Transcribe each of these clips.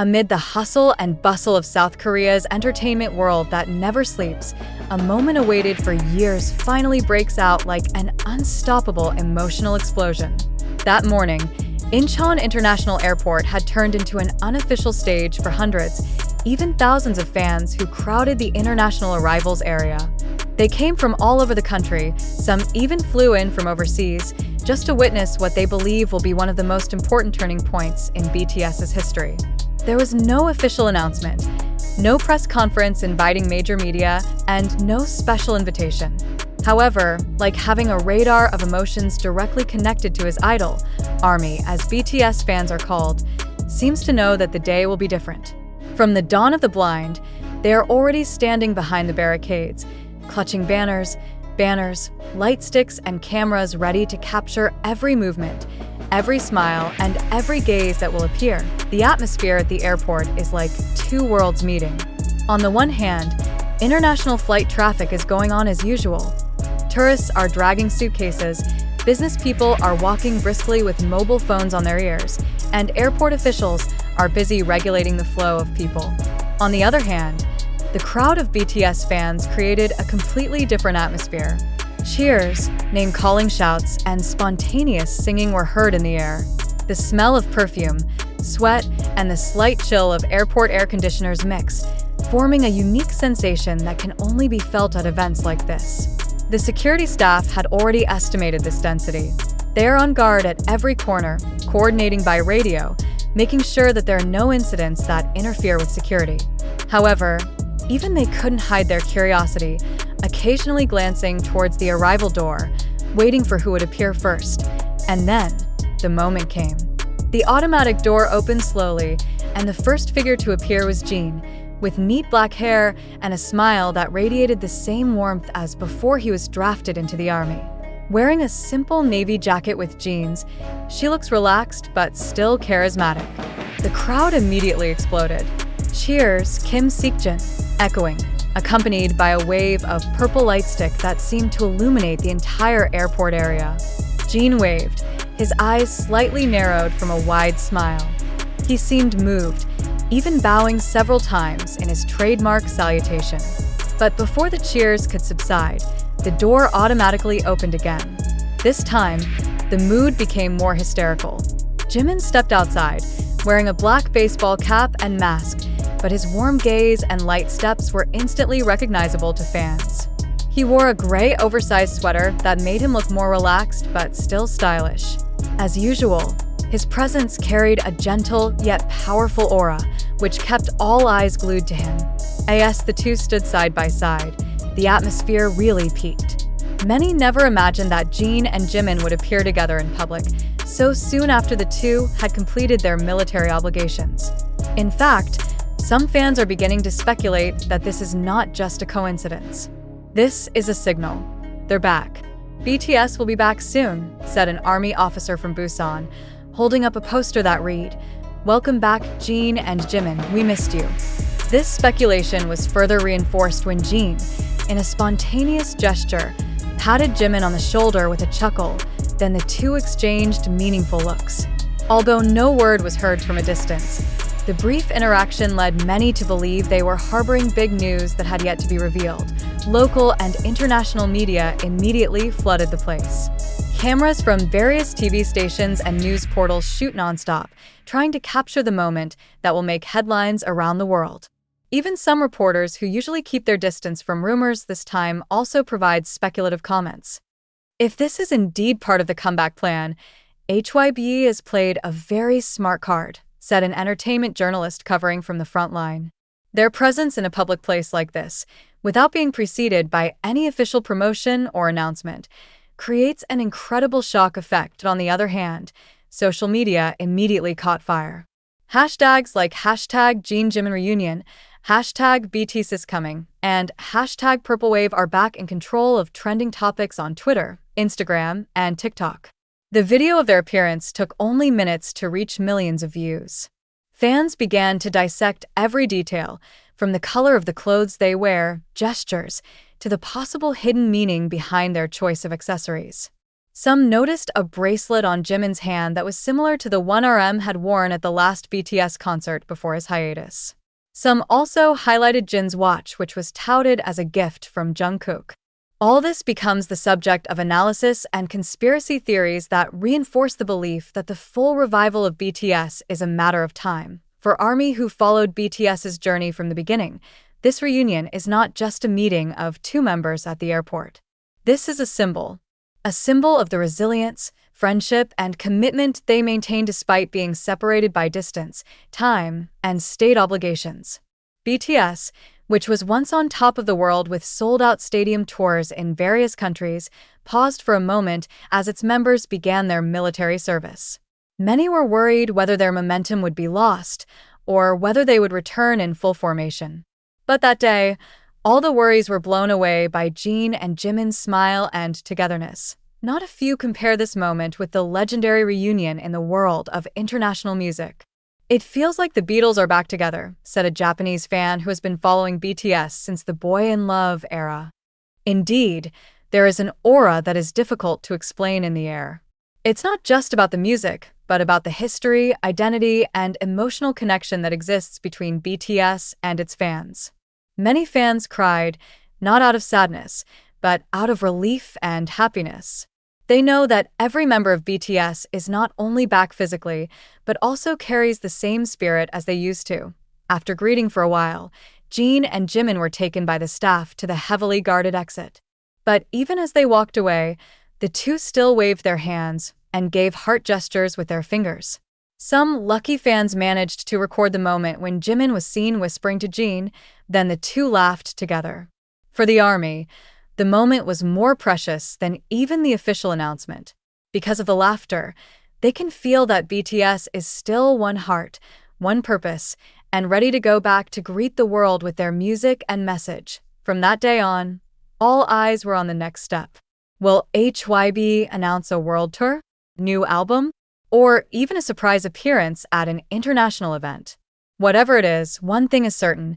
Amid the hustle and bustle of South Korea's entertainment world that never sleeps, a moment awaited for years finally breaks out like an unstoppable emotional explosion. That morning, Incheon International Airport had turned into an unofficial stage for hundreds, even thousands of fans who crowded the international arrivals area. They came from all over the country, some even flew in from overseas, just to witness what they believe will be one of the most important turning points in BTS's history. There was no official announcement, no press conference inviting major media, and no special invitation. However, like having a radar of emotions directly connected to his idol, ARMY, as BTS fans are called, seems to know that the day will be different. From the dawn of the blind, they are already standing behind the barricades, clutching banners, light sticks, and cameras ready to capture every movement, every smile, and every gaze that will appear. The atmosphere at the airport is like two worlds meeting. On the one hand, international flight traffic is going on as usual. Tourists are dragging suitcases, business people are walking briskly with mobile phones on their ears, and airport officials are busy regulating the flow of people. On the other hand, the crowd of BTS fans created a completely different atmosphere. Cheers, name-calling shouts, and spontaneous singing were heard in the air. The smell of perfume, sweat, and the slight chill of airport air conditioners mix, forming a unique sensation that can only be felt at events like this. The security staff had already estimated this density. They are on guard at every corner, coordinating by radio, making sure that there are no incidents that interfere with security. However, even they couldn't hide their curiosity, occasionally glancing towards the arrival door, waiting for who would appear first. And then, the moment came. The automatic door opened slowly, and the first figure to appear was Jin, with neat black hair and a smile that radiated the same warmth as before he was drafted into the army. Wearing a simple navy jacket with jeans, she looks relaxed but still charismatic. The crowd immediately exploded. Cheers, Kim Seok-jin, echoing, accompanied by a wave of purple light stick that seemed to illuminate the entire airport area. Jin waved, his eyes slightly narrowed from a wide smile. He seemed moved, even bowing several times in his trademark salutation. But before the cheers could subside, the door automatically opened again. This time, the mood became more hysterical. Jimin stepped outside, wearing a black baseball cap and mask, but his warm gaze and light steps were instantly recognizable to fans. He wore a gray oversized sweater that made him look more relaxed but still stylish. As usual, his presence carried a gentle yet powerful aura, which kept all eyes glued to him. As the two stood side by side, the atmosphere really peaked. Many never imagined that Jin and Jimin would appear together in public so soon after the two had completed their military obligations. In fact, some fans are beginning to speculate that this is not just a coincidence. This is a signal. They're back. BTS will be back soon, said an army officer from Busan, holding up a poster that read, "Welcome back, Jin and Jimin, we missed you." This speculation was further reinforced when Jin, in a spontaneous gesture, patted Jimin on the shoulder with a chuckle, then the two exchanged meaningful looks. Although no word was heard from a distance, the brief interaction led many to believe they were harboring big news that had yet to be revealed. Local and international media immediately flooded the place. Cameras from various TV stations and news portals shoot nonstop, trying to capture the moment that will make headlines around the world. Even some reporters who usually keep their distance from rumors this time also provide speculative comments. If this is indeed part of the comeback plan, HYBE has played a very smart card, said an entertainment journalist covering from the front line. Their presence in a public place like this, without being preceded by any official promotion or announcement, creates an incredible shock effect. On the other hand, social media immediately caught fire. Hashtags like hashtag Jin-Jimin reunion, hashtag BTS is coming, and hashtag Purple Wave are back in control of trending topics on Twitter, Instagram, and TikTok. The video of their appearance took only minutes to reach millions of views. Fans began to dissect every detail, from the color of the clothes they wear, gestures, to the possible hidden meaning behind their choice of accessories. Some noticed a bracelet on Jimin's hand that was similar to the one RM had worn at the last BTS concert before his hiatus. Some also highlighted Jin's watch, which was touted as a gift from Jungkook. All this becomes the subject of analysis and conspiracy theories that reinforce the belief that the full revival of BTS is a matter of time. For ARMY, who followed BTS's journey from the beginning, this reunion is not just a meeting of two members at the airport. This is a symbol of the resilience, friendship, and commitment they maintain despite being separated by distance, time, and state obligations. BTS, which was once on top of the world with sold-out stadium tours in various countries, paused for a moment as its members began their military service. Many were worried whether their momentum would be lost, or whether they would return in full formation. But that day, all the worries were blown away by Jin and Jimin's smile and togetherness. Not a few compare this moment with the legendary reunion in the world of international music. "It feels like the Beatles are back together," said a Japanese fan who has been following BTS since the Boy in Love era. Indeed, there is an aura that is difficult to explain in the air. It's not just about the music, but about the history, identity, and emotional connection that exists between BTS and its fans. Many fans cried, not out of sadness, but out of relief and happiness. They know that every member of BTS is not only back physically, but also carries the same spirit as they used to. After greeting for a while, Jin and Jimin were taken by the staff to the heavily guarded exit. But even as they walked away, the two still waved their hands and gave heart gestures with their fingers. Some lucky fans managed to record the moment when Jimin was seen whispering to Jin, then the two laughed together. For the ARMY, the moment was more precious than even the official announcement. Because of the laughter, they can feel that BTS is still one heart, one purpose, and ready to go back to greet the world with their music and message. From that day on, all eyes were on the next step. Will HYB announce a world tour, new album, or even a surprise appearance at an international event? Whatever it is, one thing is certain: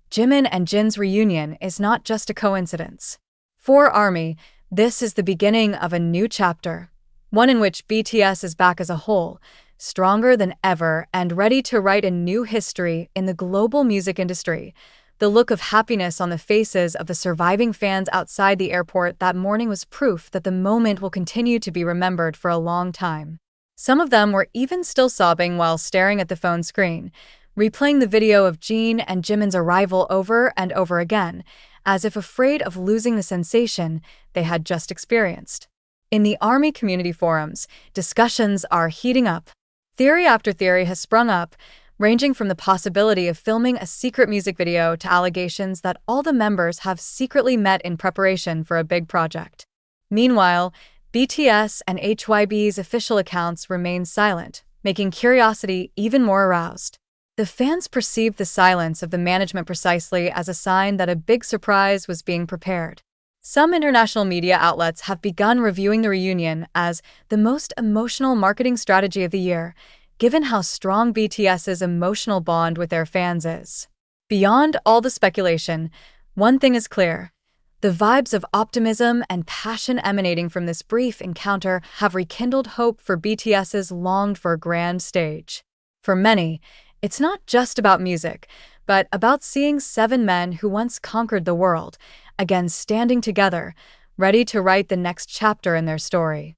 Jimin and Jin's reunion is not just a coincidence. For ARMY, this is the beginning of a new chapter, one in which BTS is back as a whole, stronger than ever and ready to write a new history in the global music industry. The look of happiness on the faces of the surviving fans outside the airport that morning was proof that the moment will continue to be remembered for a long time. Some of them were even still sobbing while staring at the phone screen, replaying the video of Jin and Jimin's arrival over and over again, as if afraid of losing the sensation they had just experienced. In the ARMY community forums, discussions are heating up. Theory after theory has sprung up, ranging from the possibility of filming a secret music video to allegations that all the members have secretly met in preparation for a big project. Meanwhile, BTS and HYB's official accounts remain silent, making curiosity even more aroused. The fans perceived the silence of the management precisely as a sign that a big surprise was being prepared. Some international media outlets have begun reviewing the reunion as the most emotional marketing strategy of the year, given how strong BTS's emotional bond with their fans is. Beyond all the speculation, one thing is clear: the vibes of optimism and passion emanating from this brief encounter have rekindled hope for BTS's longed-for grand stage. For many, it's not just about music, but about seeing 7 men who once conquered the world, again standing together, ready to write the next chapter in their story.